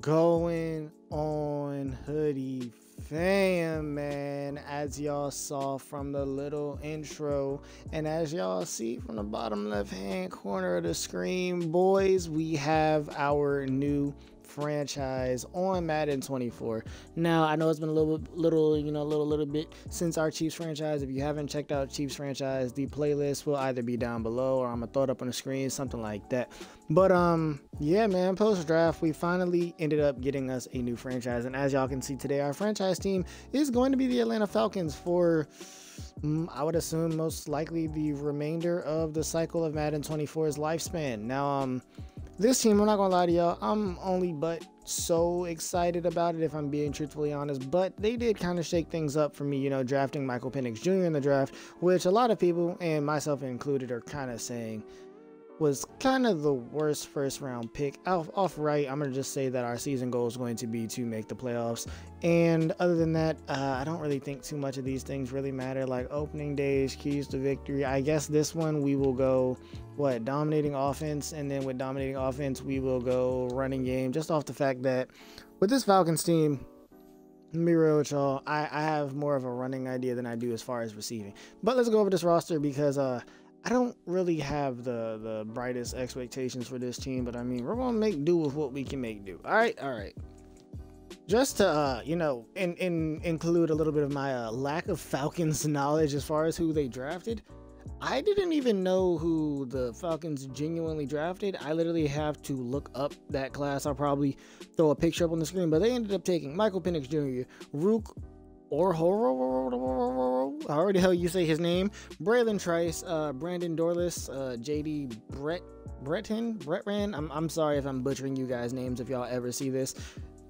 going on, Hoodie fam, man? As y'all saw from the little intro, and as y'all see from the bottom left hand corner of the screen, boys, we have our new franchise on Madden 24. Now, I know it's been a little bit since our Chiefs franchise. If you haven't checked out Chiefs franchise, the playlist will either be down below or I'm gonna throw it up on the screen, something like that. But yeah, man, post draft we finally ended up getting us a new franchise, and as y'all can see today, our franchise team is going to be the Atlanta Falcons for I would assume most likely the remainder of the cycle of Madden 24's lifespan. Now, this team, I'm not gonna lie to y'all, I'm only but so excited about it if I'm being truthfully honest, but they did kind of shake things up for me, you know, drafting Michael Penix Jr. in the draft, which a lot of people, and myself included, are kind of saying was kind of the worst first round pick. Off right, I'm gonna just say that our season goal is going to be to make the playoffs, and other than that, I don't really think too much of these things really matter, like opening days, keys to victory. I guess this one we will go dominating offense, and then with dominating offense we will go running game, just off the fact that with this Falcons team, let me be real with y'all, I have more of a running idea than I do as far as receiving. But let's go over this roster because I don't really have the brightest expectations for this team, but I mean, we're gonna make do with what we can make do. All right. Just to you know, include a little bit of my lack of Falcons knowledge as far as who they drafted. I didn't even know who the Falcons genuinely drafted. I literally have to look up that class. I'll probably throw a picture up on the screen, but they ended up taking Michael Penix Jr., Rook however the hell you say his name, Braylon Trice, Brandon Dorless, JD Bretran. I'm sorry if I'm butchering you guys' names if y'all ever see this.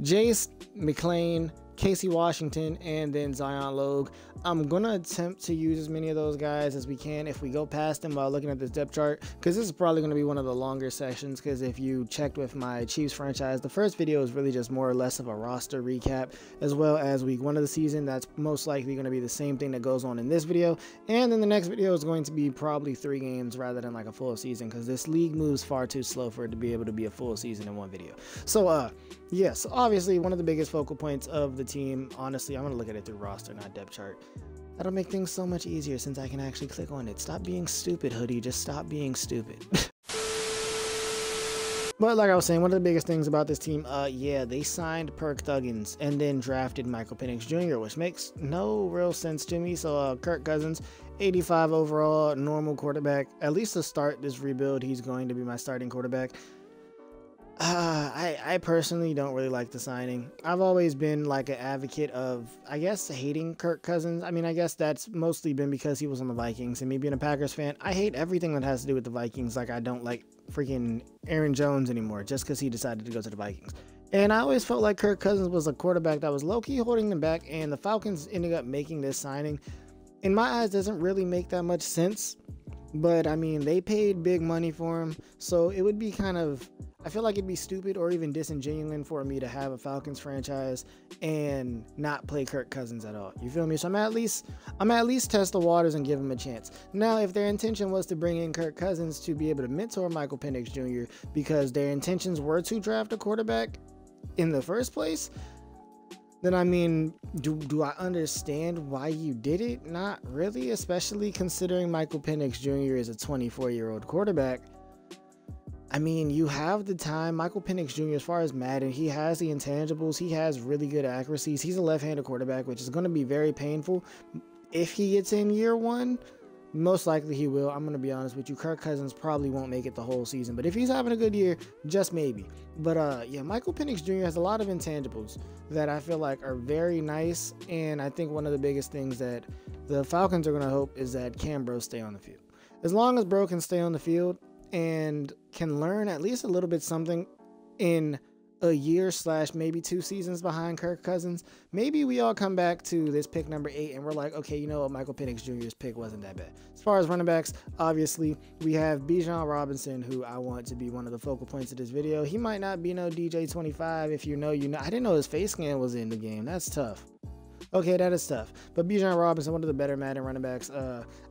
Jace McClain, Casey Washington, and then Zion Logue. I'm gonna attempt to use as many of those guys as we can if we go past them while looking at this depth chart, because this is probably going to be one of the longer sessions, because if you checked with my Chiefs franchise, the first video is really just more or less of a roster recap, as well as week 1 of the season. That's most likely going to be the same thing that goes on in this video, and then the next video is going to be probably 3 games rather than like a full season, because this league moves far too slow for it to be able to be a full season in one video. So yes, obviously one of the biggest focal points of the team, honestly, I'm going to look at it through roster, not depth chart. That'll make things so much easier since I can actually click on it. Stop being stupid, Hoodie. Just stop being stupid. But like I was saying, one of the biggest things about this team, yeah, they signed Kirk and then drafted Michael Penix Jr., which makes no real sense to me. So Kirk Cousins, 85 overall, normal quarterback. At least to start this rebuild, he's going to be my starting quarterback. I personally don't really like the signing. I've always been like an advocate of, I guess, hating Kirk Cousins. I mean, I guess that's mostly been because he was on the Vikings, and me being a Packers fan, I hate everything that has to do with the Vikings. Like, I don't like freaking Aaron Jones anymore just because he decided to go to the Vikings. And I always felt like Kirk Cousins was a quarterback that was low-key holding them back, and the Falcons ended up making this signing. In my eyes, doesn't really make that much sense. But, I mean, they paid big money for him, so it would be kind of, I feel like it'd be stupid or even disingenuous for me to have a Falcons franchise and not play Kirk Cousins at all. You feel me? So I'm at least test the waters and give him a chance. Now, if their intention was to bring in Kirk Cousins to be able to mentor Michael Penix Jr. because their intentions were to draft a quarterback in the first place, then I mean, do I understand why you did it? Not really, especially considering Michael Penix Jr. is a 24-year-old quarterback. I mean, you have the time. Michael Penix Jr., as far as Madden, he has the intangibles. He has really good accuracies. He's a left-handed quarterback, which is going to be very painful. If he gets in year 1, most likely he will. I'm going to be honest with you. Kirk Cousins probably won't make it the whole season, but if he's having a good year, just maybe. But yeah, Michael Penix Jr. has a lot of intangibles that I feel like are very nice, and I think one of the biggest things that the Falcons are going to hope is that can Bro stay on the field. As long as Bro can stay on the field and can learn at least a little bit something in a year / maybe 2 seasons behind Kirk Cousins, maybe we all come back to this pick number 8 and we're like, okay, you know what, Michael Penix Jr.'s pick wasn't that bad. As far as running backs, obviously we have Bijan Robinson, who I want to be one of the focal points of this video. He might not be no DJ 25. If you know, you know. I didn't know his face scan was in the game. That's tough. Okay, that is tough. But Bijan Robinson, one of the better Madden running backs.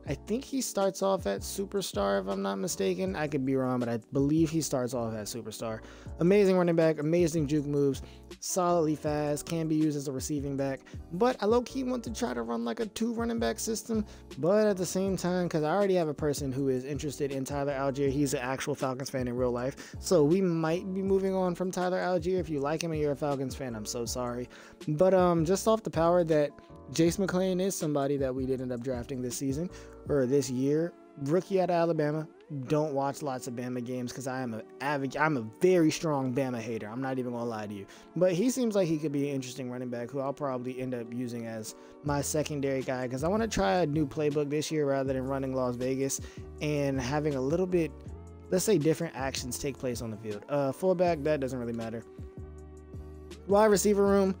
I think he starts off at superstar, if I'm not mistaken. I could be wrong, but I believe he starts off at superstar. Amazing running back, amazing juke moves, solidly fast, can be used as a receiving back. But I low-key want to try to run like a 2 running back system. But at the same time, because I already have a person who is interested in 𝙨𝙬𝙧𝙚, he's an actual Falcons fan in real life. So we might be moving on from 𝙨𝙬𝙧𝙚. If you like him and you're a Falcons fan, I'm so sorry. But just off the power that Jace McClain is somebody that we did end up drafting this season or this year, rookie out of Alabama. Don't watch lots of Bama games because I'm a very strong Bama hater. I'm not even gonna lie to you, but he seems like he could be an interesting running back who I'll probably end up using as my secondary guy because I want to try a new playbook this year rather than running Las Vegas and having a little bit, let's say, different actions take place on the field. Fullback, that doesn't really matter. Wide receiver room,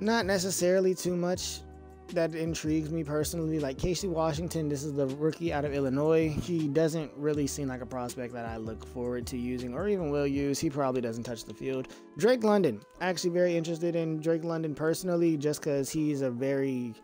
not necessarily too much that intrigues me personally. Like Casey Washington, this is the rookie out of Illinois. He doesn't really seem like a prospect that I look forward to using or even will use. He probably doesn't touch the field. Drake London, actually very interested in Drake London personally, just because he's a very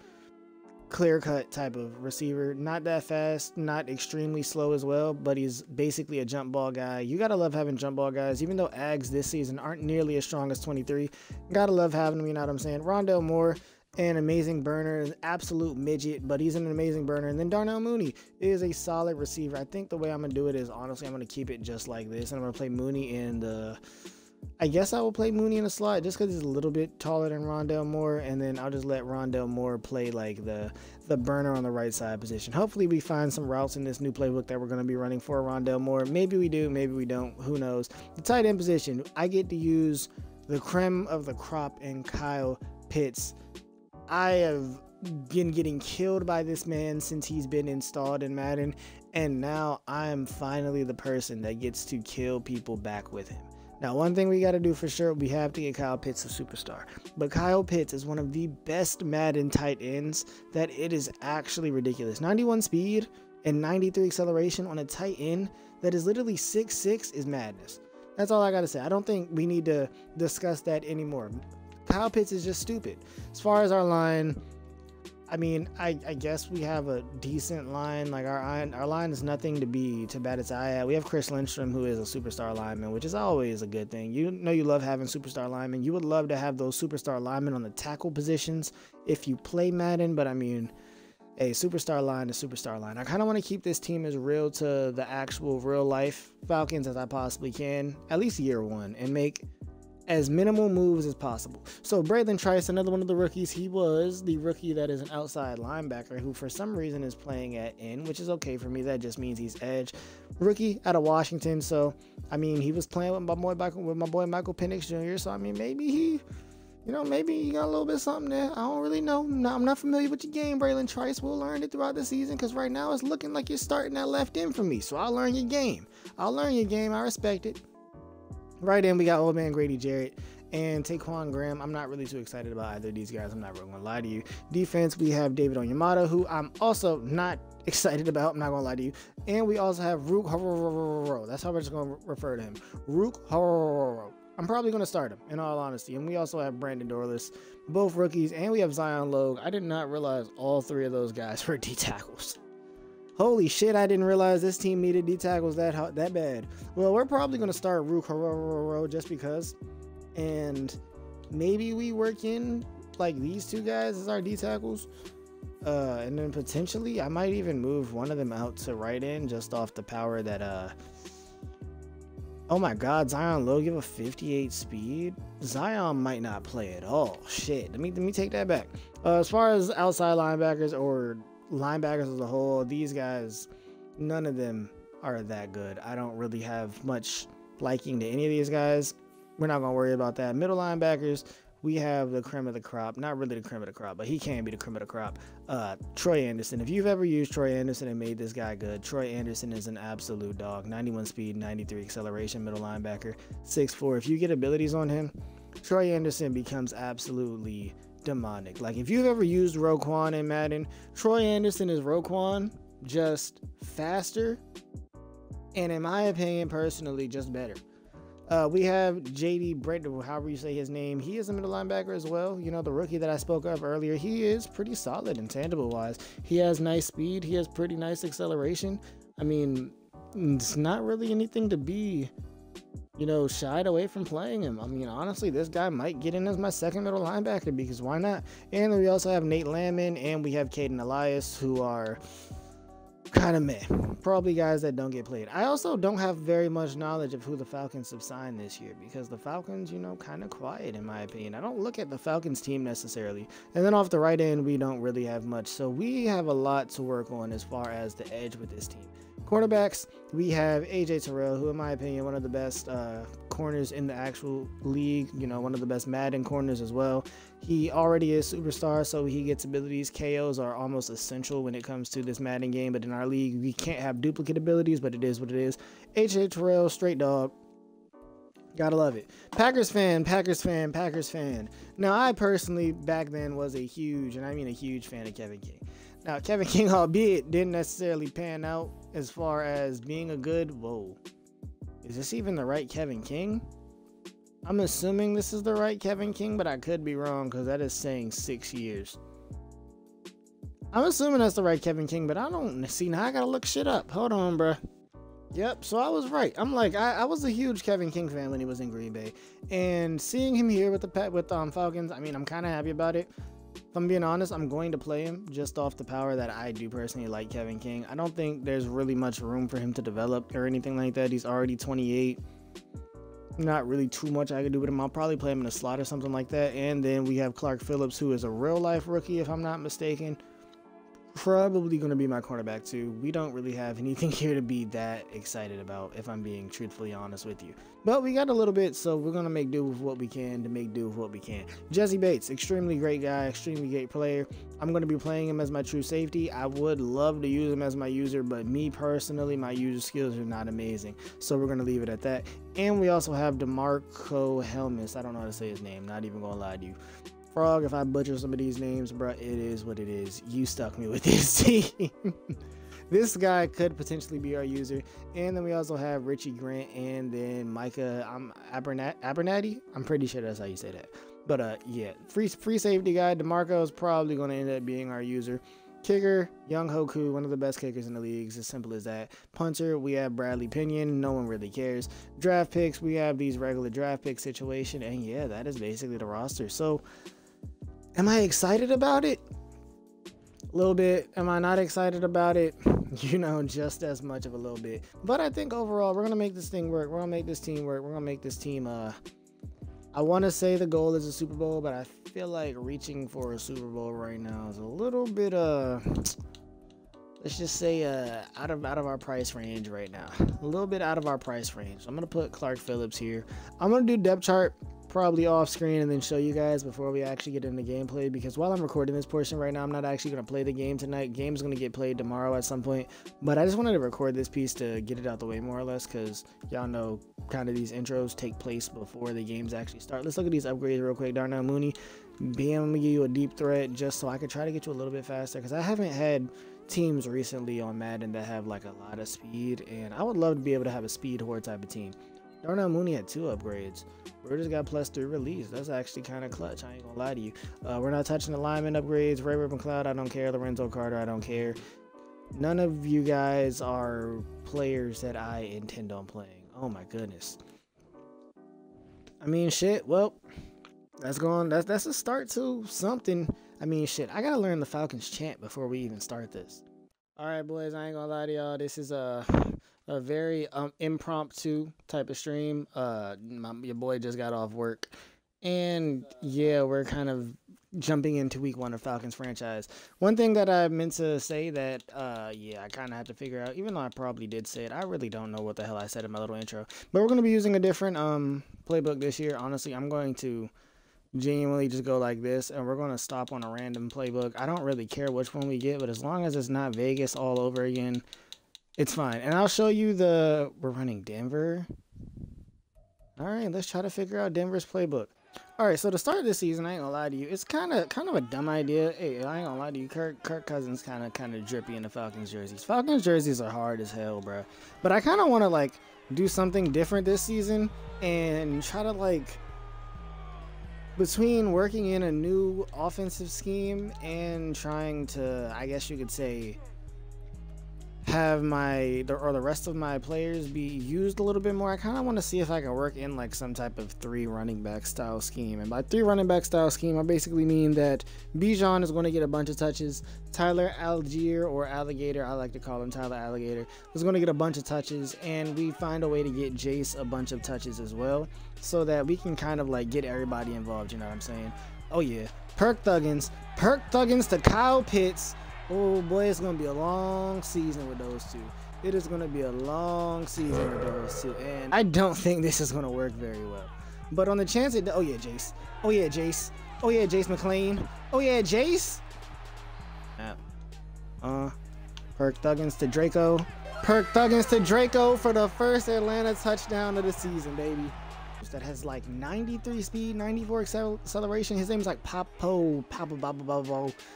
clear-cut type of receiver. Not that fast, not extremely slow as well, but he's basically a jump ball guy. You gotta love having jump ball guys, even though Ags this season aren't nearly as strong as 23. Gotta love having them, you know what I'm saying? Rondale Moore, an amazing burner, an absolute midget, but he's an amazing burner. And then Darnell Mooney is a solid receiver. I think the way I'm gonna do it is, honestly, I'm gonna keep it just like this, and I'm gonna play Mooney in the, I guess I will play Mooney in the slot just because he's a little bit taller than Rondale Moore, and then I'll just let Rondale Moore play like the burner on the right side position. Hopefully we find some routes in this new playbook that we're going to be running for Rondale Moore. Maybe we do, maybe we don't, who knows. The tight end position, I get to use the creme of the crop in Kyle Pitts. I have been getting killed by this man since he's been installed in Madden, and now I am finally the person that gets to kill people back with him. Now, one thing we got to do for sure, we have to get Kyle Pitts a superstar. But Kyle Pitts is one of the best Madden tight ends that it is actually ridiculous. 91 speed and 93 acceleration on a tight end that is literally 6'6" is madness. That's all I got to say. I don't think we need to discuss that anymore. Kyle Pitts is just stupid. As far as our line, I mean, I guess we have a decent line. Like our line is nothing to bat its eye at. We have Chris Lindstrom, who is a superstar lineman, which is always a good thing. You know you love having superstar linemen. You would love to have those superstar linemen on the tackle positions if you play Madden, but I mean, a superstar line is superstar line. I kind of want to keep this team as real to the actual real life Falcons as I possibly can, at least year one, and make as minimal moves as possible. So Braylon Trice, another one of the rookies, he was the rookie that is an outside linebacker who for some reason is playing at end, which is okay for me. That just means he's edge. Rookie out of Washington. So, I mean, he was playing with my boy Michael Penix Jr. So, I mean, maybe he, maybe he got a little bit of something there. I don't really know. I'm not familiar with your game, Braylon Trice. We'll learn it throughout the season because right now it's looking like you're starting that left end for me. So I'll learn your game. I respect it. Right in, we got old man Grady Jarrett and Taquan Graham. I'm not really too excited about either of these guys. I'm not really going to lie to you. Defense, we have David Onyemata, who I'm also not excited about. I'm not going to lie to you. And we also have 𝙈𝙤𝙧𝙚. That's how we're just going to refer to him. 𝙈𝙤𝙧𝙚. I'm probably going to start him, in all honesty. And we also have Brandon Dorlus, both rookies. And we have Zion Logue. I did not realize all three of those guys were D tackles. Holy shit, I didn't realize this team needed D tackles that bad. Well, we're probably going to start 𝙈𝙤𝙧𝙚 just because. And maybe we work in like these two guys as our D tackles. And then potentially I might even move one of them out to right end just off the power that oh my god, Zion Logue give a 58 speed. Zion might not play at all. Shit, let me take that back. As far as outside linebackers or linebackers as a whole, these guys, none of them are that good. I don't really have much liking to any of these guys. We're not gonna worry about that. Middle linebackers, we have the creme of the crop. Not really the creme of the crop, but he can be the creme of the crop. Troy Anderson. If you've ever used Troy Anderson and made this guy good, Troy Anderson is an absolute dog. 91 speed, 93 acceleration, middle linebacker, 6'4". If you get abilities on him, Troy Anderson becomes absolutely demonic. Like if you've ever used Roquan in Madden, Troy Anderson is Roquan, just faster, and in my opinion personally, just better. We have JD Brett, however you say his name. He is a middle linebacker as well. You know, the rookie that I spoke of earlier, he is pretty solid intangible wise. He has nice speed. He has pretty nice acceleration. I mean, it's not really anything to be, you know, shied away from playing him. I mean, honestly, this guy might get in as my second middle linebacker because why not? And then we also have Nate Landman and we have Caden Elias, who are kind of meh. Probably guys that don't get played. I also don't have very much knowledge of who the Falcons have signed this year because the Falcons, you know, kind of quiet in my opinion. I don't look at the Falcons team necessarily. And then off the right end, we don't really have much. So we have a lot to work on as far as the edge with this team. Cornerbacks, we have AJ Terrell, who in my opinion, one of the best corners in the actual league, you know, one of the best Madden corners as well. He already is superstar, so he gets abilities. KOs are almost essential when it comes to this Madden game, but in our league, we can't have duplicate abilities, but it is what it is. AJ Terrell, straight dog. Gotta love it. Packers fan, Packers fan, Packers fan. Now, I personally, back then, was a huge, and I mean a huge fan of Kevin King. Now, Kevin King, albeit, didn't necessarily pan out as far as being a good... Whoa. Is this even the right Kevin King? I'm assuming this is the right Kevin King, but I could be wrong because that is saying 6 years. I'm assuming that's the right Kevin King, but I don't see. Now I gotta look shit up. Hold on, bruh. Yep, so I was right. I'm like, I was a huge Kevin King fan when he was in Green Bay. And seeing him here with the Falcons, I mean, I'm kind of happy about it. If I'm being honest, I'm going to play him just off the power that I do personally like Kevin King. I don't think there's really much room for him to develop or anything like that. He's already 28. Not really too much I could do with him. I'll probably play him in a slot or something like that. And then we have Clark Phillips, who is a real life rookie, if I'm not mistaken. Probably going to be my cornerback too. We don't really have anything here to be that excited about, if I'm being truthfully honest with you. But we got a little bit, so we're going to make do with what we can to make do with what we can. Jesse Bates, extremely great guy, extremely great player. I'm going to be playing him as my true safety. I would love to use him as my user, but me personally, my user skills are not amazing. So we're going to leave it at that. And we also have 𝙈𝙗𝙢𝙢𝙢𝙢𝙢. I don't know how to say his name, not even going to lie to you. Frog, if I butcher some of these names, bro, it is what it is. You stuck me with this team. This guy could potentially be our user. And then we also have Richie Grant and then Micah Abernathy. I'm pretty sure that's how you say that. But yeah, free safety guy. DeMarco is probably going to end up being our user. Kicker, Young Hoku, one of the best kickers in the league. It's as simple as that. Punter, we have Bradley Pinion. No one really cares. Draft picks, we have these regular draft pick situation. And yeah, that is basically the roster. So, am I excited about it? A little bit. Am I not excited about it? You know, just as much of a little bit. But I think overall, we're going to make this thing work. We're going to make this team work. We're going to make this team, I want to say the goal is a Super Bowl, but I feel like reaching for a Super Bowl right now is a little bit, let's just say, out of our price range right now. A little bit out of our price range. I'm going to put Clark Phillips here. I'm going to do depth chart probably off screen and then show you guys before we actually get into gameplay, because while I'm recording this portion right now, I'm not actually going to play the game tonight. Game's going to get played tomorrow at some point, but I just wanted to record this piece to get it out the way more or less, because y'all know kind of these intros take place before the games actually start. Let's look at these upgrades real quick. Darnell Mooney, bam, I'm going to give you a deep threat just so I could try to get you a little bit faster, because I haven't had teams recently on Madden that have like a lot of speed, and I would love to be able to have a speed horde type of team. Darnell Mooney had 2 upgrades. Burgess got +3 release. That's actually kind of clutch. I ain't gonna lie to you. We're not touching the lineman upgrades. Ray McLeod, I don't care. Lorenzo Carter, I don't care. None of you guys are players that I intend on playing. Oh my goodness. I mean, shit. Well, that's a start to something. I mean, shit. I gotta learn the Falcons chant before we even start this. All right, boys. I ain't gonna lie to y'all. This is a very impromptu type of stream. Your boy just got off work, and yeah, we're kind of jumping into week 1 of Falcons franchise. One thing that I meant to say that yeah, I kind of had to figure out, even though I probably did say it, I really don't know what the hell I said in my little intro, but we're going to be using a different playbook this year. Honestly, I'm going to genuinely just go like this, and we're going to stop on a random playbook. I don't really care which one we get, but as long as it's not Vegas all over again, it's fine. And I'll show you we're running Denver. All right, let's try to figure out Denver's playbook. All right, so to start this season, I ain't gonna lie to you, it's kind of a dumb idea. Hey, I ain't gonna lie to you, Kirk Cousins kind of drippy in the Falcons jerseys. Falcons jerseys are hard as hell, bro. But I kind of want to like do something different this season and try to, like, between working in a new offensive scheme and trying to, I guess you could say, have the rest of my players be used a little bit more. I kind of want to see if I can work in like some type of 3 running back style scheme. And by 3 running back style scheme, I basically mean that Bijan is going to get a bunch of touches. Tyler Algier, or Alligator, I like to call him Tyler Alligator, is going to get a bunch of touches, and we find a way to get Jace a bunch of touches as well, so that we can kind of like get everybody involved, you know what I'm saying? Oh yeah, Kirk Thuggins to Kyle Pitts. Oh boy, it's gonna be a long season with those two. It is gonna be a long season with those two, and I don't think this is gonna work very well. But on the chance it, oh yeah, Jace. Oh yeah, Jace. Oh yeah, Jace McClain. Oh yeah, Jace. Kirk Thuggins to Draco. Kirk Thuggins to Draco for the first Atlanta touchdown of the season, baby. That has like 93 speed, 94 acceleration. His name's like Papa.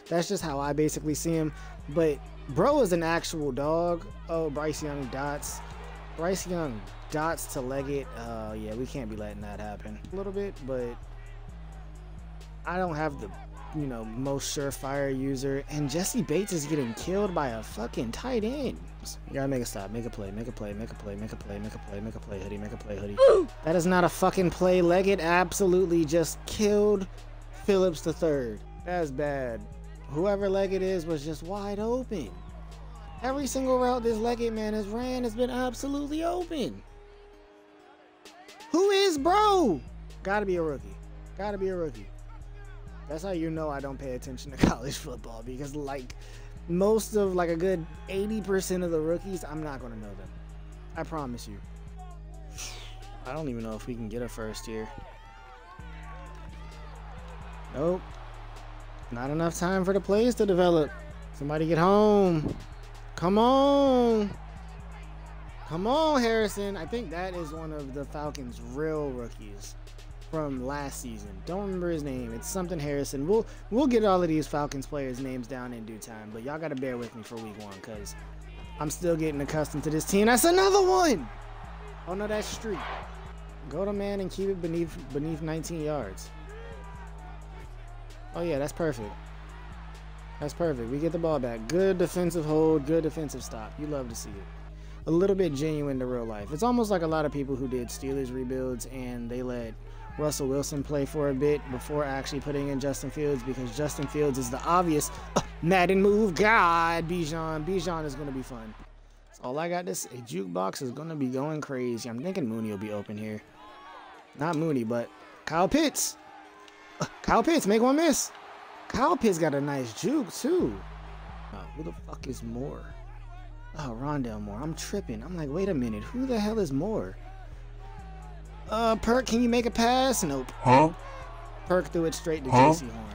That's just how I basically see him. But bro is an actual dog. Oh, Bryce Young dots. Bryce Young dots to Leggett. Yeah, we can't be letting that happen. A little bit, but I don't have the, you know, most surefire user. And Jesse Bates is getting killed by a fucking tight end. You gotta make a stop, make a play, make a play, make a play, make a play, make a play, make a play, hoodie, make a play, hoodie. That is not a fucking play. Leggett absolutely just killed Phillips III. That's bad. Whoever Leggett is was just wide open. Every single route this Leggett man has ran has been absolutely open. Who is bro? Gotta be a rookie. Gotta be a rookie. That's how you know I don't pay attention to college football, because like most of like a good 80% of the rookies, I'm not gonna know them. I promise you. I don't even know if we can get a first here. Nope. Not enough time for the plays to develop. Somebody get home. Come on. Come on, Harrison. I think that is one of the Falcons' real rookies from last season. Don't remember his name. It's something Harrison. We'll get all of these Falcons players' names down in due time, but y'all gotta bear with me for week 1, because I'm still getting accustomed to this team. That's another one. Oh no, that's street. Go to man and keep it beneath 19 yards. Oh yeah, that's perfect. That's perfect. We get the ball back. Good defensive hold, good defensive stop. You love to see it. A little bit genuine to real life. It's almost like a lot of people who did Steelers rebuilds and they let Russell Wilson play for a bit before actually putting in Justin Fields, because Justin Fields is the obvious Madden move. God, Bijan is going to be fun. That's all I got. This jukebox is going to be going crazy. I'm thinking Mooney will be open here. Not Mooney, but Kyle Pitts. Kyle Pitts, make one miss. Kyle Pitts got a nice juke too. Oh, who the fuck is Moore? Oh, Rondell Moore. I'm tripping. I'm like, wait a minute. Who the hell is Moore? Perk, can you make a pass? Nope. Huh? Perk threw it straight to JC Horn.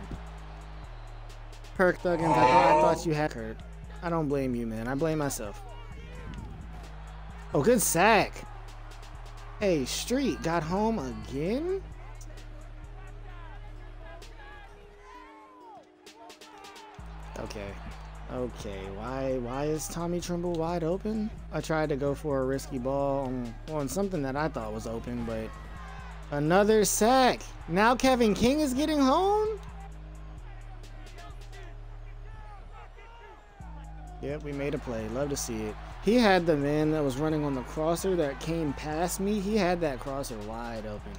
Kirk Thuggins, I thought you had Kirk. I don't blame you, man. I blame myself. Oh, good sack. Hey, Street got home again? Okay, why is Tommy Tremble wide open? I tried to go for a risky ball on something that I thought was open, but another sack. Now Kevin King is getting home? Yep, we made a play. Love to see it. He had the man that was running on the crosser that came past me. He had that crosser wide open.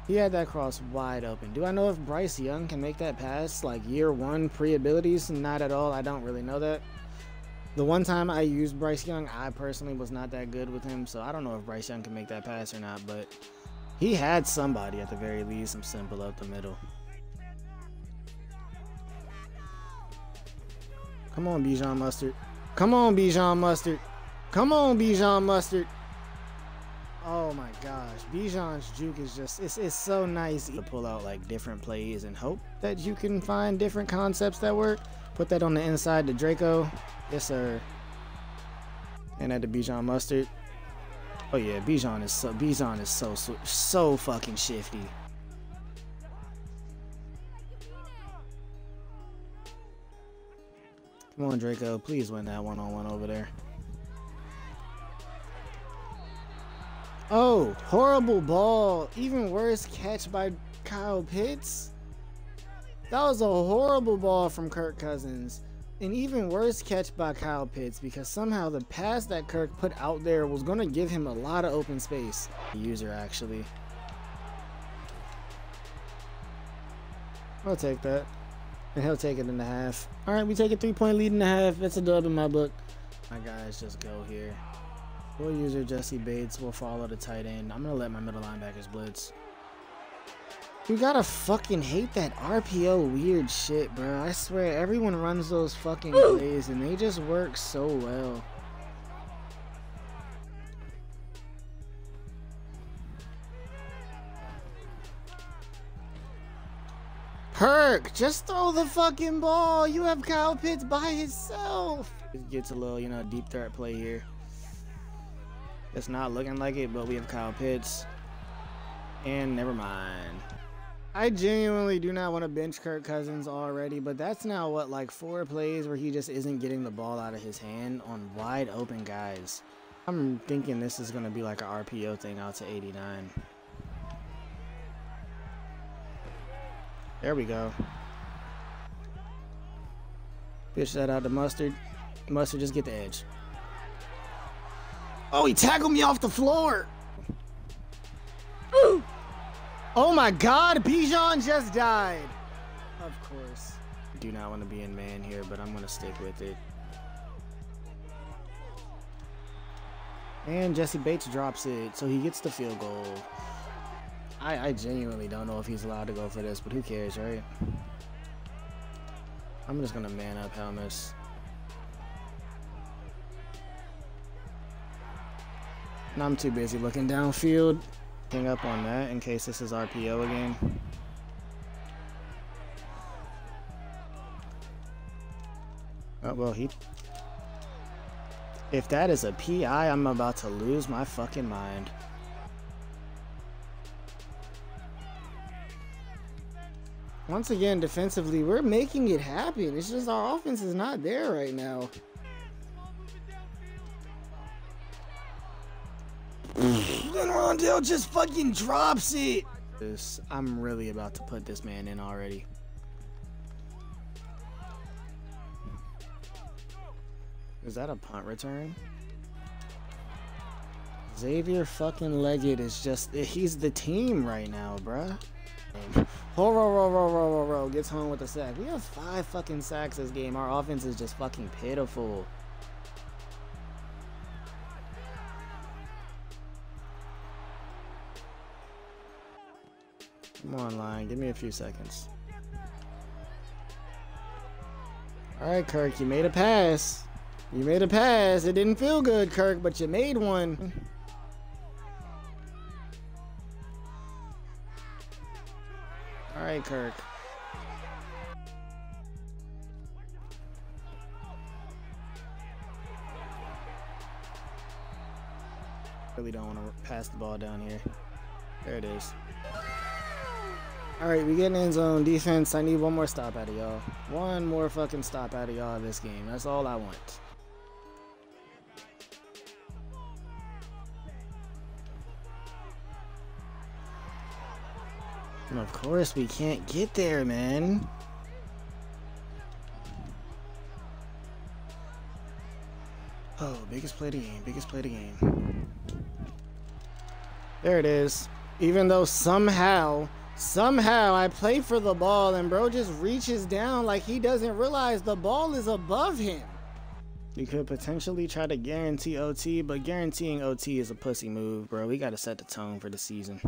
He had that cross wide open. Do I know if Bryce Young can make that pass like year 1 pre-abilities? Not at all. I don't really know that. The one time I used Bryce Young, I personally was not that good with him, so I don't know if Bryce Young can make that pass or not, but he had somebody at the very least, some simple up the middle. Come on, Bijan Mustard. Come on, Bijan Mustard. Come on, Bijan Mustard. Oh my gosh, Bijan's juke is just, it's so nice to pull out like different plays and hope that you can find different concepts that work. Put that on the inside to Draco. Yes, sir. And at the Bijan Mustard. Oh yeah, Bijan is so fucking shifty. Come on, Draco, please win that one-on-one over there. Oh, horrible ball. Even worse catch by Kyle Pitts. That was a horrible ball from Kirk Cousins. An even worse catch by Kyle Pitts because somehow the pass that Kirk put out there was going to give him a lot of open space. User actually. I'll take that. And he'll take it in the half. All right, we take a 3-point lead in the half. That's a dub in my book. My guys just go here. We'll user Jessie Bates. We'll follow the tight end. I'm going to let my middle linebackers blitz. You gotta fucking hate that RPO weird shit, bro. I swear, everyone runs those fucking plays and they just work so well. Kirk, just throw the fucking ball. You have Kyle Pitts by himself. It gets a little, you know, deep threat play here. It's not looking like it, but we have Kyle Pitts. And never mind. I genuinely do not want to bench Kirk Cousins already, but that's now what, like 4 plays where he just isn't getting the ball out of his hand on wide open guys. I'm thinking this is going to be like an RPO thing out to 89. There we go. Pitch that out to Mustard. Mustard, just get the edge. Oh, he tackled me off the floor. Ooh. Oh my God, Bijan just died. Of course. Do not want to be in man here, but I'm going to stick with it. And Jessie Bates drops it, so he gets the field goal. I genuinely don't know if he's allowed to go for this, but who cares, right? I'm just going to man up Helmus. And I'm too busy looking downfield. Hang up on that in case this is RPO again. Oh, well, if that is a PI, I'm about to lose my fucking mind. Once again, defensively, we're making it happen. It's just our offense is not there right now. Then Rondell just fucking drops it. I'm really about to put this man in already. Is that a punt return? Xavier fucking Leggett is just, he's the team right now, bruh. Ho, gets home with a sack. We have 5 fucking sacks this game. Our offense is just fucking pitiful. Come on, line. Give me a few seconds. All right, Kirk, you made a pass. You made a pass. It didn't feel good, Kirk, but you made one. All right, Kirk. Really don't want to pass the ball down here. There it is. All right, we get in end zone defense. I need one more stop out of y'all. One more fucking stop out of y'all this game. That's all I want. And of course, we can't get there, man. Oh, biggest play of the game. Biggest play of the game. There it is. Even though somehow I play for the ball and bro just reaches down like he doesn't realize the ball is above him. We could potentially try to guarantee OT, but guaranteeing OT is a pussy move, bro. We got to set the tone for the season.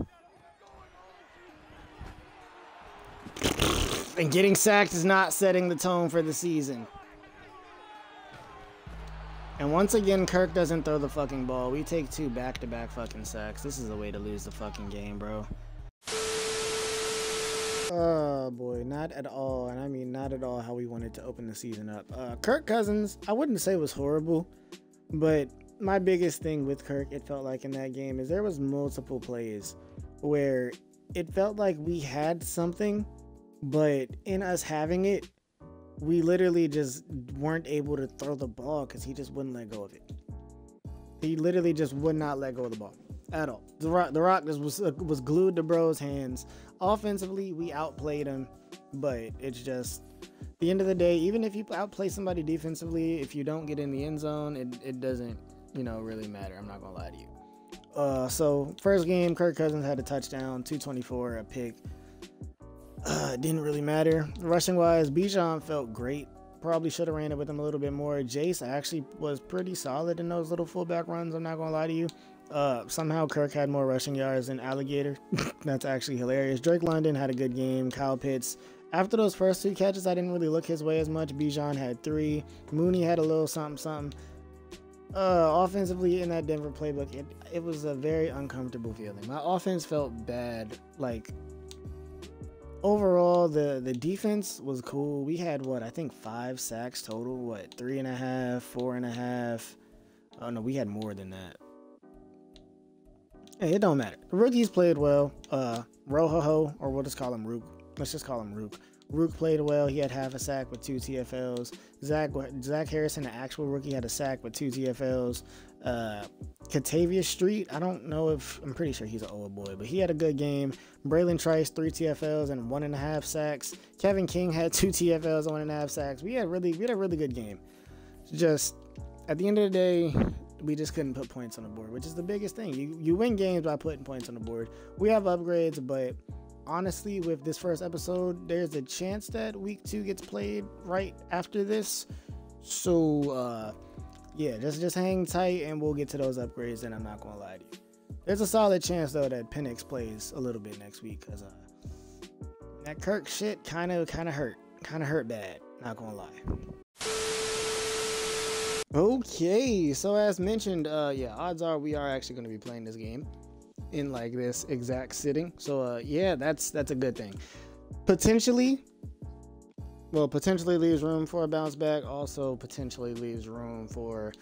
And getting sacked is not setting the tone for the season. And once again, Kirk doesn't throw the fucking ball. We take 2 back-to-back fucking sacks. This is a way to lose the fucking game, bro. Oh boy, not at all. And I mean not at all how we wanted to open the season up. Kirk Cousins, I wouldn't say was horrible, but my biggest thing with Kirk, it felt like in that game, is there was multiple plays where it felt like we had something, but in us having it, we literally just weren't able to throw the ball because he just wouldn't let go of it. He literally just would not let go of the ball. at all. The Rock just was glued to bro's hands. Offensively, we outplayed him, but it's just, at the end of the day, even if you outplay somebody defensively, if you don't get in the end zone, it doesn't, really matter. I'm not gonna lie to you. So first game, Kirk Cousins had a touchdown, 224, a pick. Didn't really matter. Rushing wise, Bijan felt great. Probably should have ran it with him a little bit more. Jace actually was pretty solid in those little fullback runs. I'm not gonna lie to you. Somehow Kirk had more rushing yards than Alligator. That's actually hilarious. Drake London had a good game. Kyle Pitts. After those first 2 catches, I didn't really look his way as much. Bijan had 3. Mooney had a little something. Offensively in that Denver playbook, it was a very uncomfortable feeling. My offense felt bad. Like, overall, the defense was cool. We had, I think 5 sacks total. 3.5, 4.5. Oh, no, we had more than that. Hey, it don't matter. The rookies played well. Rojo, or we'll just call him Rook. Let's just call him Rook. Rook played well. He had half a sack with 2 TFLs. Zach Harrison, the actual rookie, had a sack with 2 TFLs. Katavius Street, I don't know if, I'm pretty sure he's an old boy, but he had a good game. Braylon Trice, 3 TFLs and 1.5 sacks. Kevin King had 2 TFLs and 1.5 sacks. We had a really good game. Just, at the end of the day, we just couldn't put points on the board, which is the biggest thing. You win games by putting points on the board. We have upgrades, but honestly, with this first episode, there's a chance that week 2 gets played right after this. So, yeah, just hang tight and we'll get to those upgrades, and I'm not going to lie to you. There's a solid chance, though, that Penix plays a little bit next week, because that Kirk shit kind of hurt. Kind of hurt bad, not going to lie. Okay, so as mentioned, yeah, odds are we are actually going to be playing this game in like this exact sitting. So yeah, that's a good thing. Potentially leaves room for a bounce back. Also potentially leaves room for,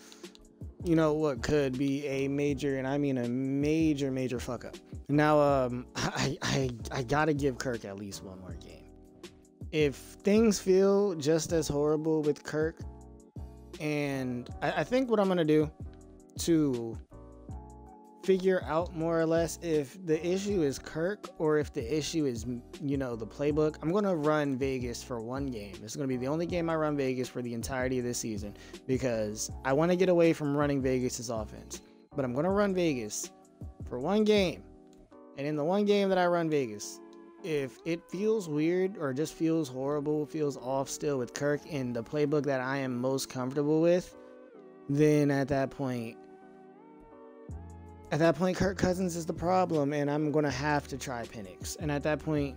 what could be a major, and I mean a major fuck up. Now, I gotta give Kirk at least one more game. If things feel just as horrible with Kirk, and I think what I'm gonna do to figure out more or less if the issue is Kirk or if the issue is, the playbook, I'm going to run Vegas for one game. This is going to be the only game I run Vegas for the entirety of this season, because I want to get away from running Vegas's offense. But I'm going to run Vegas for one game. And in the one game that I run Vegas, if it feels weird or just feels horrible, feels off still with Kirk in the playbook that I am most comfortable with, then at that point, Kirk Cousins is the problem, and I'm going to have to try Penix. And at that point,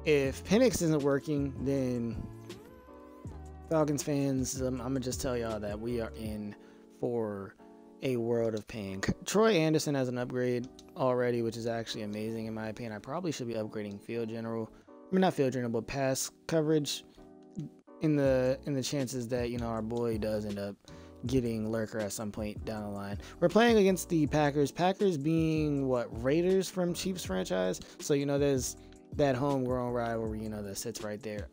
if Penix isn't working, then Falcons fans, I'm going to just tell y'all that we are in for a world of pain. Troy Anderson has an upgrade already, which is actually amazing in my opinion. I probably should be upgrading field general. I mean, not field general, but pass coverage in the chances that, our boy does end up getting Lurker at some point down the line. We're playing against the Packers. Packers being Raiders from Chiefs franchise. So, there's that homegrown rivalry, that sits right there.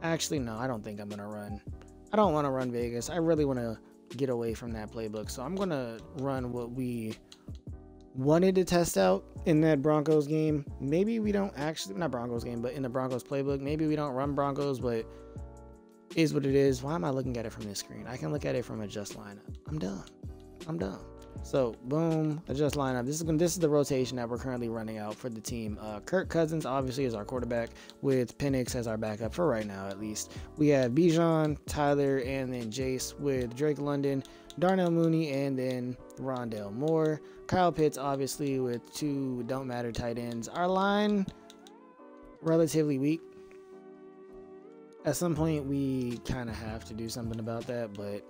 Actually, no, I don't think I'm going to run. I don't want to run Vegas. I really want to get away from that playbook. So I'm going to run what we wanted to test out in that Broncos game. Maybe we don't actually, not Broncos game, but in the Broncos playbook, maybe we don't run Broncos, but is what it is. Why am I looking at it from this screen? I can look at it from adjust lineup. I'm done. So boom, adjust lineup. This is the rotation that we're currently running out for the team. Kirk Cousins obviously is our quarterback, with Penix as our backup for right now, at least. We have Bijan, Tyler, and then Jace, with Drake London, Darnell Mooney, and then Rondale Moore. Kyle Pitts obviously with 2 don't matter tight ends. Our line relatively weak. At some point, we kind of have to do something about that, but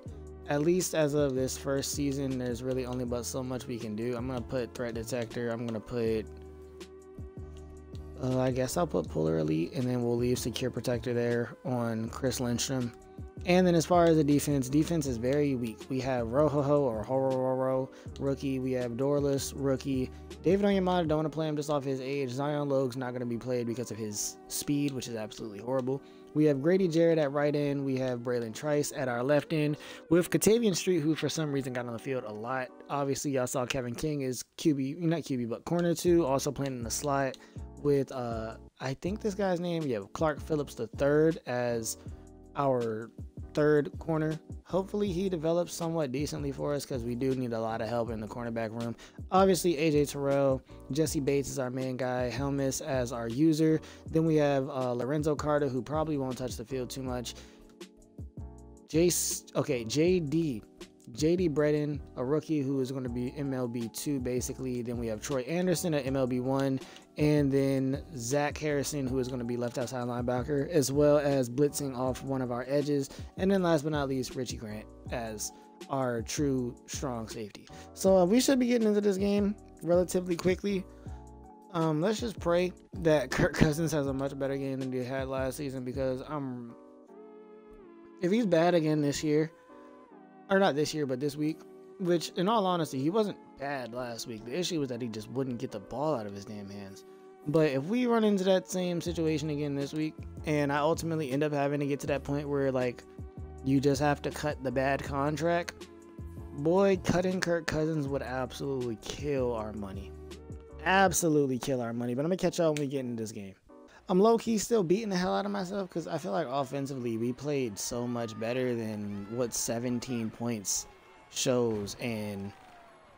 at least as of this first season, there's really only but so much we can do. I'm going to put threat detector. I'm going to put, I guess I'll put puller elite, and then we'll leave secure protector there on Chris Lindstrom. And then as far as the defense is very weak. We have Rojo or Hororo rookie. We have Dorless rookie. David Onyemata, don't want to play him just off his age. Zion Logue's not going to be played because of his speed, which is absolutely horrible. We have Grady Jarrett at right end. We have Braylon Trice at our left end with Katavian Street, who for some reason got on the field a lot. Obviously, y'all saw Kevin King is QB, not QB, but corner 2, also playing in the slot with, I think this guy's name, yeah, Clark Phillips III as our third corner. Hopefully he develops somewhat decently for us because we do need a lot of help in the cornerback room. Obviously AJ Terrell, Jesse Bates is our main guy, Helmus as our user. Then we have Lorenzo Carter, who probably won't touch the field too much. JD Bredden, a rookie who is going to be MLB 2 basically. Then we have Troy Anderson at MLB 1, and then Zach Harrison, who is going to be left outside linebacker, as well as blitzing off one of our edges. And then last but not least, Richie Grant as our true strong safety. So we should be getting into this game relatively quickly. Let's just pray that Kirk Cousins has a much better game than he had last season, because if he's bad again this year, or not this year, but this week, which in all honesty, he wasn't bad last week. The issue was that he just wouldn't get the ball out of his damn hands. But if we run into that same situation again this week, and I ultimately end up having to get to that point where, like, you just have to cut the bad contract, boy, cutting Kirk Cousins would absolutely kill our money. Absolutely kill our money. But I'm going to catch y'all when we get into this game. I'm low-key still beating the hell out of myself because I feel like offensively we played so much better than what 17 points shows, and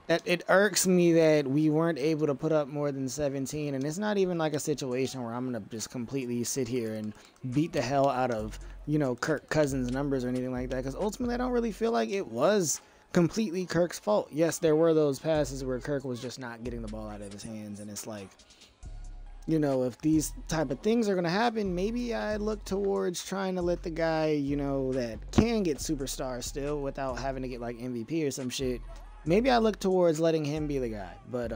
that it irks me that we weren't able to put up more than 17. And it's not even like a situation where I'm gonna just completely sit here and beat the hell out of, you know, Kirk Cousins' numbers or anything like that, because ultimately I don't really feel like it was completely Kirk's fault. Yes, there were those passes where Kirk was just not getting the ball out of his hands, and it's like, you know, if these type of things are going to happen, maybe I look towards trying to let the guy, you know, that can get superstar still without having to get like MVP or some shit. Maybe I look towards letting him be the guy. But,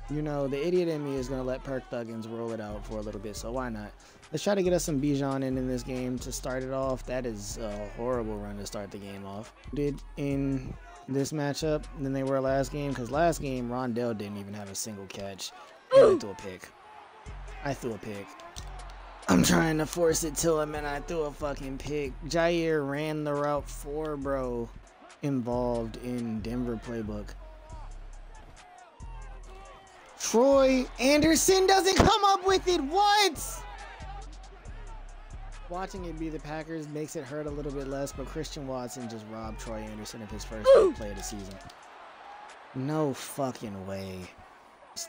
you know, the idiot in me is going to let Perk Thuggins roll it out for a little bit. So why not? Let's try to get us some Bijan in this game to start it off. That is a horrible run to start the game off. Did in this matchup than they were last game, because last game Rondell didn't even have a single catch. I threw a pick. I'm trying to force it to him, and I threw a fucking pick. Jair ran the route for bro involved in Denver playbook. Troy Anderson doesn't come up with it. What? Watching it be the Packers makes it hurt a little bit less, but Christian Watson just robbed Troy Anderson of his first play of the season. No fucking way.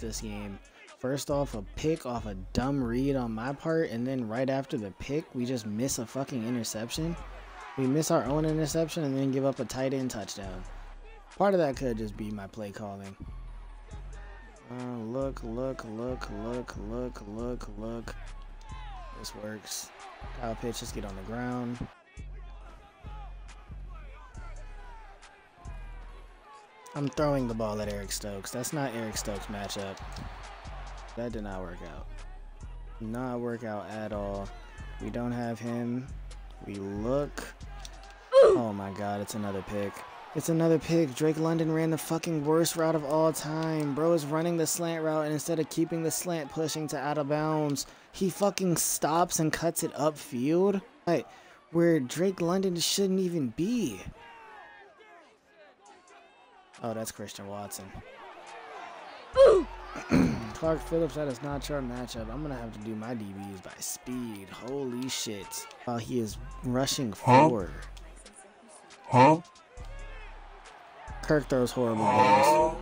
This game. First off, a pick off a dumb read on my part, and then right after the pick, we just miss a fucking interception. We miss our own interception and then give up a tight end touchdown. Part of that could just be my play calling. Look. This works. Kyle Pitts, just get on the ground. I'm throwing the ball at Eric Stokes. That's not Eric Stokes' matchup. That did not work out. Not work out at all. We don't have him. We look. Oh my god, it's another pick. It's another pick. Drake London ran the fucking worst route of all time. Bro is running the slant route, and instead of keeping the slant pushing to out of bounds, he fucking stops and cuts it upfield. Like, where Drake London shouldn't even be. Oh, that's Christian Watson. Clark Phillips, that is not your matchup. I'm going to have to do my DBs by speed. Holy shit. Oh, he is rushing forward. Kirk throws horrible balls.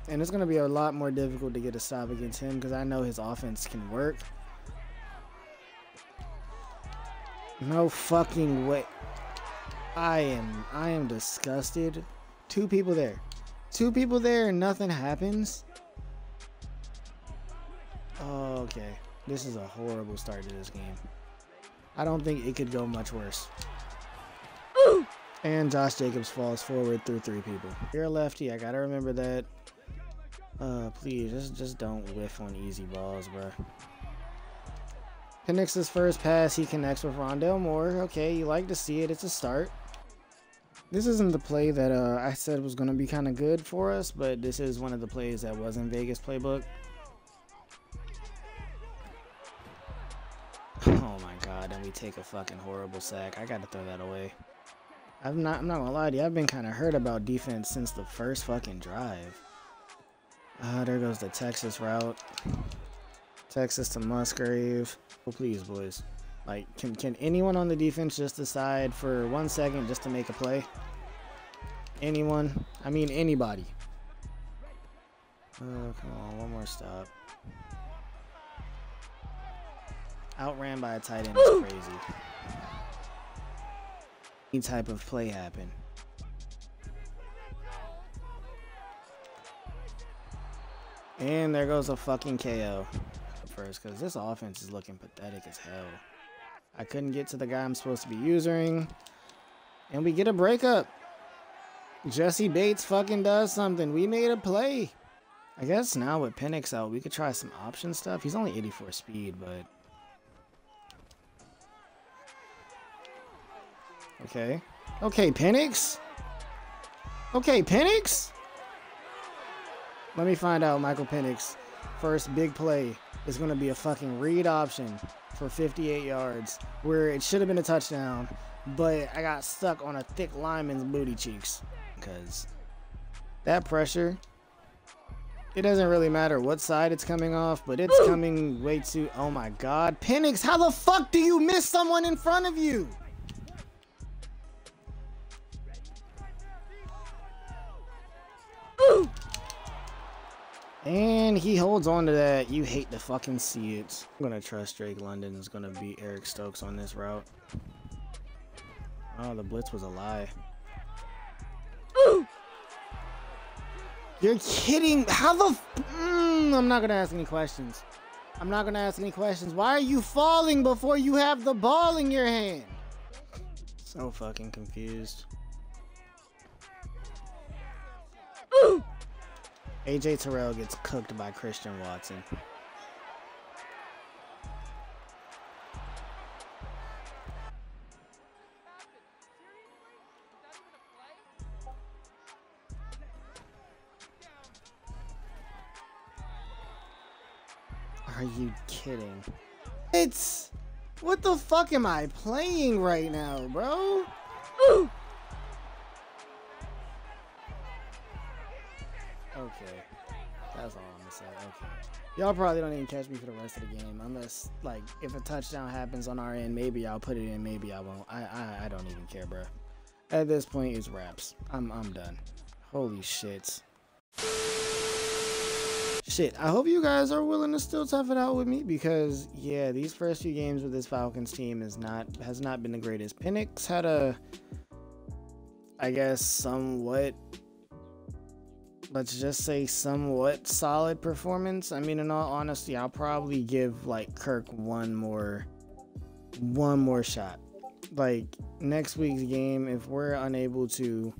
And it's going to be a lot more difficult to get a stop against him because I know his offense can work. No fucking way. I am disgusted. Two people there and nothing happens. Okay, this is a horrible start to this game. I don't think it could go much worse. And Josh Jacobs falls forward through 3 people. You're a lefty, I gotta remember that. Please, just don't whiff on easy balls, bro. Connects his first pass, he connects with Rondell Moore. Okay, you like to see it, it's a start. This isn't the play that I said was going to be kind of good for us, but this is one of the plays that was in Vegas playbook. Oh my god. god, and we take a fucking horrible sack. I gotta throw that away. I'm not gonna lie to you, I've been kind of hurt about defense since the first fucking drive. There goes the Texas route. Texas to Musgrave. Oh, please, boys. Like, can anyone on the defense just decide for 1 second just to make a play? Anyone? I mean, anybody. Oh, come on, one more stop. Outran by a tight end is crazy. Any type of play happen. And there goes a fucking KO first, because this offense is looking pathetic as hell. I couldn't get to the guy I'm supposed to be using. And we get a breakup. Jesse Bates fucking does something. We made a play. I guess now with Penix out, we could try some option stuff. He's only 84 speed, but... Okay. Okay, Penix? Okay, Penix? Let me find out, Michael Penix. First big play is going to be a fucking read option for 58 yards, where it should have been a touchdown, but I got stuck on a thick lineman's booty cheeks. Because that pressure, it doesn't really matter what side it's coming off, but it's coming way too... Oh my god. Penix, how the fuck do you miss someone in front of you? And he holds on to that. You hate to fucking see it. I'm gonna trust Drake London is gonna beat Eric Stokes on this route. Oh, the blitz was a lie. You're kidding. How the I'm not gonna ask any questions. I'm not gonna ask any questions. Why are you falling before you have the ball in your hand? So fucking confused. AJ Terrell gets cooked by Christian Watson. Are you kidding? What the fuck am I playing right now, bro? Okay, that's all I'm gonna say. Okay, y'all probably don't even catch me for the rest of the game, unless, like, if a touchdown happens on our end, maybe I'll put it in, maybe I won't. I don't even care, bro. At this point, it's wraps. I'm done. Holy shit. Shit, I hope you guys are willing to still tough it out with me, because yeah, these first few games with this Falcons team has not been the greatest. Penix had a, I guess, somewhat, let's just say somewhat solid performance. I mean, in all honesty, I'll probably give like Kirk one more shot. Like next week's game, if we're unable to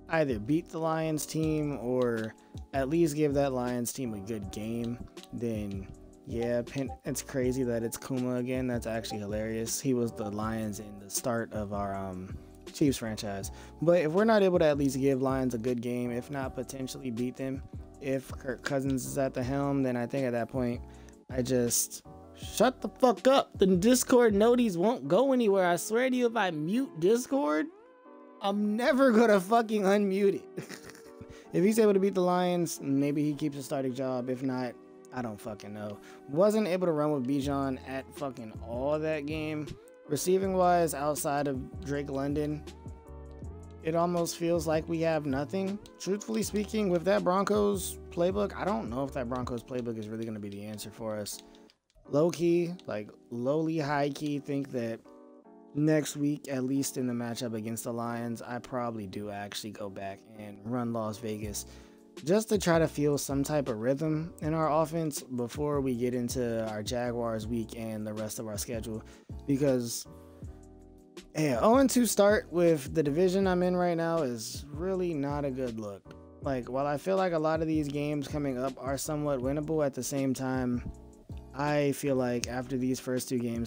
either beat the Lions team or at least give that Lions team a good game, then yeah, it's crazy that it's Kuma again. That's actually hilarious. He was the Lions in the start of our Chiefs franchise. But if we're not able to at least give Lions a good game, if not potentially beat them, if Kirk Cousins is at the helm, then I think at that point I just shut the fuck up. The Discord noties won't go anywhere. I swear to you, if I mute Discord, I'm never gonna fucking unmute it. If he's able to beat the Lions, maybe he keeps a starting job. If not, I don't fucking know. Wasn't able to run with Bijan at fucking all that game. Receiving wise, outside of Drake London, it almost feels like we have nothing. Truthfully speaking, with that Broncos playbook, I don't know if that Broncos playbook is really going to be the answer for us. Low-key, like lowly high-key, think that next week, at least in the matchup against the Lions, I probably do actually go back and run Las Vegas just to try to feel some type of rhythm in our offense before we get into our Jaguars week and the rest of our schedule. Because, yeah, 0-2 start with the division I'm in right now is really not a good look. Like, while I feel like a lot of these games coming up are somewhat winnable, at the same time, I feel like after these first game,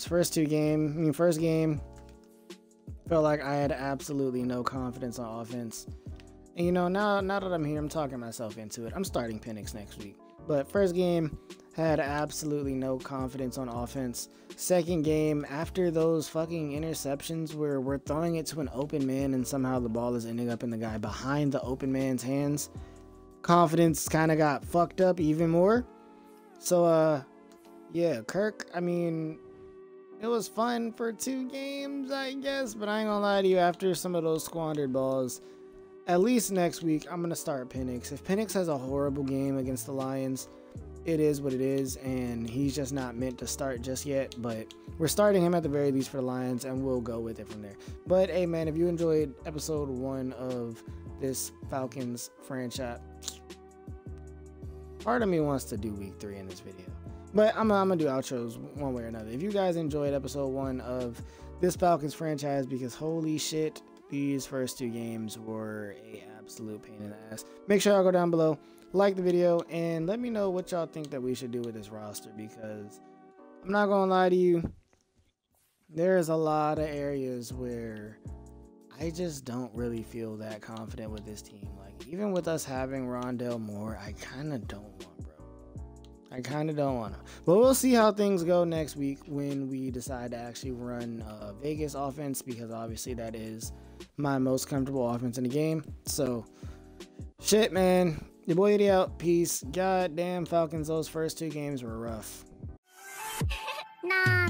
felt like I had absolutely no confidence on offense. And you know, now that I'm here, I'm talking myself into it. I'm starting Penix next week. But first game, had absolutely no confidence on offense. Second game, after those fucking interceptions where we're throwing it to an open man and somehow the ball is ending up in the guy behind the open man's hands, confidence kind of got fucked up even more. So, yeah, Kirk, I mean, it was fun for 2 games, I guess, but I ain't gonna lie to you, after some of those squandered balls, at least next week, I'm gonna start Penix. If Penix has a horrible game against the Lions, it is what it is, and he's just not meant to start just yet, but we're starting him at the very least for the Lions, and we'll go with it from there. But hey man, if you enjoyed episode 1 of this Falcons franchise, part of me wants to do week 3 in this video, but I'm gonna do outros one way or another. If you guys enjoyed episode 1 of this Falcons franchise, because holy shit, these first 2 games were a absolute pain in the ass, make sure y'all go down below, like the video, and let me know what y'all think that we should do with this roster, because I'm not gonna lie to you, there's a lot of areas where I just don't really feel that confident with this team. Like, even with us having Rondale Moore, I kind of don't want, bro. I kind of don't want to. But we'll see how things go next week when we decide to actually run Vegas offense, because obviously that is my most comfortable offense in the game. So, shit, man. Your boy Hdie out. Peace. Goddamn Falcons, those first 2 games were rough. Nah.